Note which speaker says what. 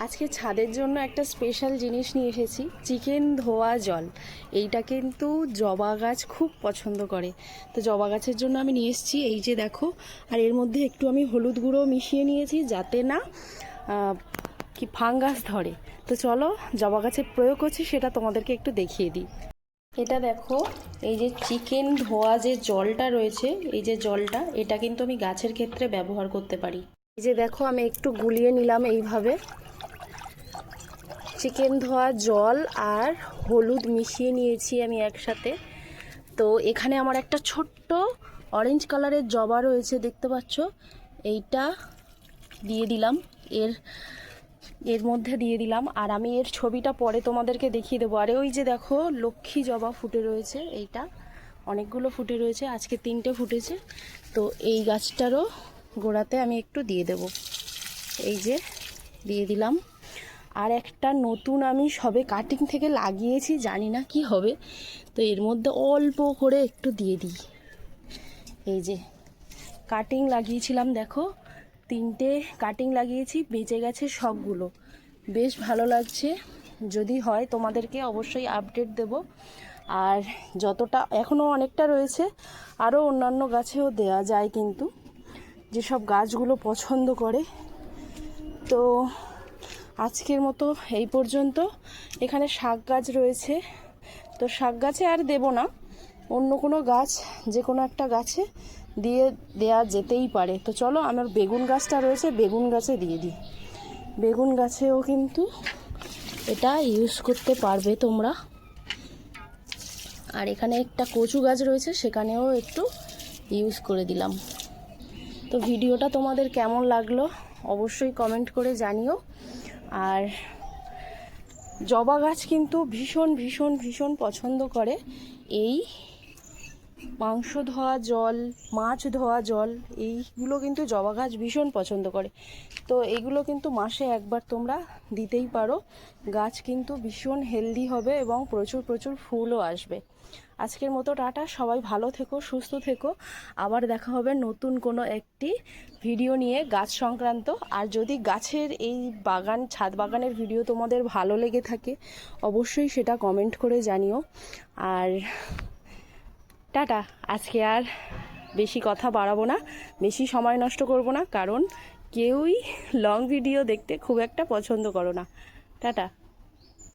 Speaker 1: আজকে ছাদের জন্য একটা স্পেশাল জিনিস নিয়ে এসেছি, চিকেন ধোয়া জল। এইটা কিন্তু জবা গাছ খুব পছন্দ করে, তো জবা গাছের জন্য আমি নিয়ে এসেছি। এই যে দেখো, আর এর মধ্যে একটু আমি হলুদ গুঁড়ো মিশিয়ে নিয়েছি যাতে না কি ফাঙ্গাস ধরে। তো চলো জবা গাছে প্রয়োগ করছি সেটা তোমাদেরকে একটু দেখিয়ে দিই। এটা দেখো, এই যে চিকেন ধোয়া যে জলটা রয়েছে, এই যে জলটা, এটা কিন্তু আমি গাছের ক্ষেত্রে ব্যবহার করতে পারি। এই যে দেখো, আমি একটু গুলিয়ে নিলাম এইভাবে। চিকেন ধোয়া জল আর হলুদ মিশিয়ে নিয়েছি আমি একসাথে। তো এখানে আমার একটা ছোট্ট অরেঞ্জ কালারের জবা রয়েছে, দেখতে পাচ্ছ। এইটা দিয়ে দিলাম, এর মধ্যে দিয়ে দিলাম। আর আমি এর ছবিটা পরে তোমাদেরকে দেখিয়ে দেবো। আর ওই যে দেখো, লক্ষ্মী জবা ফুটে রয়েছে, এইটা অনেকগুলো ফুটে রয়েছে, আজকে 3টে ফুটেছে। তো এই গাছটারও গোড়াতে আমি একটু দিয়ে দেব। এই যে দিয়ে দিলাম। আর একটা নতুন আমি সবে কাটিং থেকে লাগিয়েছি, জানি না কি হবে, তো এর মধ্যে অল্প করে একটু দিয়ে দিই। এই যে কাটিং লাগিয়েছিলাম, দেখো 3টে কাটিং লাগিয়েছি, বেঁচে গেছে সবগুলো। বেশ ভালো লাগছে। যদি হয় তোমাদেরকে অবশ্যই আপডেট দেব। আর যতটা এখনও অনেকটা রয়েছে, আরও অন্যান্য গাছেও দেয়া যায় কিন্তু, যেসব গাছগুলো পছন্দ করে। তো আজকের মতো এই পর্যন্ত। এখানে শাক গাছ রয়েছে, তো শাক গাছে আর দেব না, অন্য কোনো গাছ, যে কোনো একটা গাছে দেয়া যেতেই পারে। তো চলো, আমার বেগুন গাছটা রয়েছে, বেগুন গাছে দিয়ে দিই। বেগুন গাছেও কিন্তু এটা ইউজ করতে পারবে তোমরা। আর এখানে একটা কচু গাছ রয়েছে, সেখানেও একটু ইউজ করে দিলাম। তো ভিডিওটা তোমাদের কেমন লাগলো অবশ্যই কমেন্ট করে জানিও। আর জবা গাছ কিন্তু ভীষণ ভীষণ ভীষণ পছন্দ করে এই মাংস ধোয়া জল, মাছ ধোয়া জল, এইগুলো কিন্তু জবা গাছ ভীষণ পছন্দ করে। তো এগুলো কিন্তু মাসে একবার তোমরা দিতেই পারো। গাছ কিন্তু ভীষণ হেলদি হবে এবং প্রচুর প্রচুর ফুলও আসবে। আজকের মতো টাটা, সবাই ভালো থেকো, সুস্থ থেকো। আবার দেখা হবে নতুন কোনো একটি ভিডিও নিয়ে গাছ সংক্রান্ত। আর যদি গাছের এই বাগান, ছাদ বাগানের ভিডিও তোমাদের ভালো লেগে থাকে অবশ্যই সেটা কমেন্ট করে জানিও। আর টাটা। আজকে আর বেশি কথা বাড়াবো না, বেশি সময় নষ্ট করব না, কারণ কেউই লং ভিডিও দেখতে খুব একটা পছন্দ করো না। টাটা।